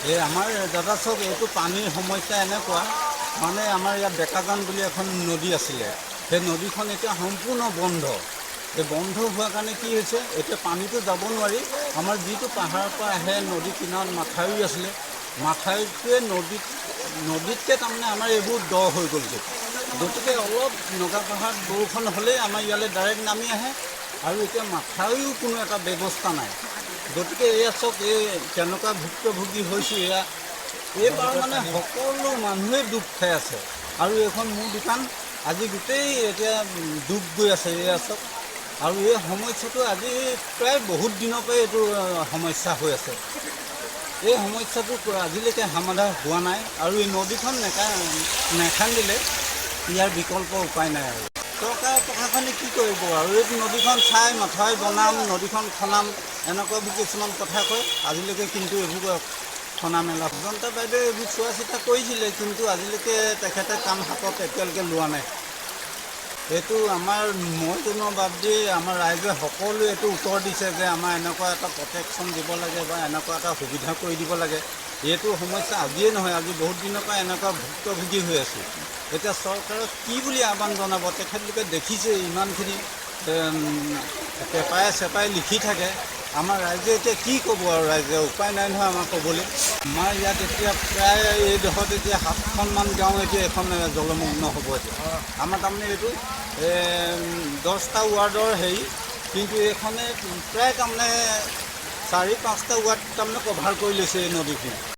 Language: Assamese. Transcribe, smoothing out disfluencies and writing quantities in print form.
এই আমাৰ দাদা চব এইটো পানীৰ সমস্যা এনেকুৱা মানে আমাৰ ইয়াত ডেকাজান বুলি এখন নদী আছিলে সেই নদীখন এতিয়া সম্পূৰ্ণ বন্ধ এই বন্ধ হোৱাৰ কাৰণে কি হৈছে এতিয়া পানীটো যাব নোৱাৰি আমাৰ যিটো পাহাৰৰ পৰা আহে নদী কিনাৰত মাথাউৰি আছিলে মাথাউৰিটোৱে নদীতকৈ তাৰমানে আমাৰ এইবোৰ দ হৈ গ'লগৈ গতিকে অলপ নগা পাহাৰত বৰষুণ হ'লেই আমাৰ ইয়ালৈ ডাইৰেক্ট নামি আহে আৰু এতিয়া মাথাউৰিও কোনো এটা ব্যৱস্থা নাই গতিকে এয়া চব এই কেনেকুৱা ভুক্তভোগী হৈছোঁ এয়া এইবাৰ মানে সকলো মানুহে দুখ খাই আছে আৰু এইখন মোৰ দোকান আজি গোটেই এতিয়া ডুব গৈ আছে এয়া চব আৰু এই সমস্যাটো আজি প্ৰায় বহুত দিনৰ পৰাই এইটো সমস্যা হৈ আছে এই সমস্যাটো আজিলৈকে সমাধান হোৱা নাই আৰু এই নদীখন নেখান্দিলে ইয়াৰ বিকল্প উপায় নাই আৰু চৰকাৰ প্ৰশাসনে কি কৰিব আৰু এইটো নদীখন চাই মাথাউৰি বনাম নদীখন খনাম এনেকুৱাবোৰ কিছুমান কথা কয় আজিলৈকে কিন্তু এইবোৰ খনা মেলা জনতা বাইদেৱে এইবোৰ চোৱা চিতা কৰিছিলে কিন্তু আজিলৈকে তেখেতে কাম হাতত এতিয়ালৈকে লোৱা নাই এইটো আমাৰ মই জনোৱা বাদ দি আমাৰ ৰাইজে সকলোৱে এইটো উত্তৰ দিছে যে আমাৰ এনেকুৱা এটা প্ৰটেকশ্যন দিব লাগে বা এনেকুৱা এটা সুবিধা কৰি দিব লাগে এইটো সমস্যা আজিয়ে নহয় আজি বহুত দিনৰ পৰা এনেকুৱা ভুক্তভোগী হৈ আছোঁ এতিয়া চৰকাৰক কি বুলি আহ্বান জনাব তেখেতলোকে দেখিছে ইমানখিনি পেপাৰে চেপাৰে লিখি থাকে আমাৰ ৰাইজে এতিয়া কি ক'ব আৰু ৰাইজে উপায় নাই নহয় আমাৰ ক'বলৈ আমাৰ ইয়াত এতিয়া প্ৰায় এইডোখৰত এতিয়া 7খনমান গাঁও এতিয়া এখন জলমগ্ন হ'ব এতিয়া আমাৰ তাৰমানে এইটো 10টা ৱাৰ্ডৰ হেৰি কিন্তু এইখনে প্ৰায় তাৰমানে 4-5টা ৱাৰ্ড তাৰমানে কভাৰ কৰি লৈছে এই নদীখিনি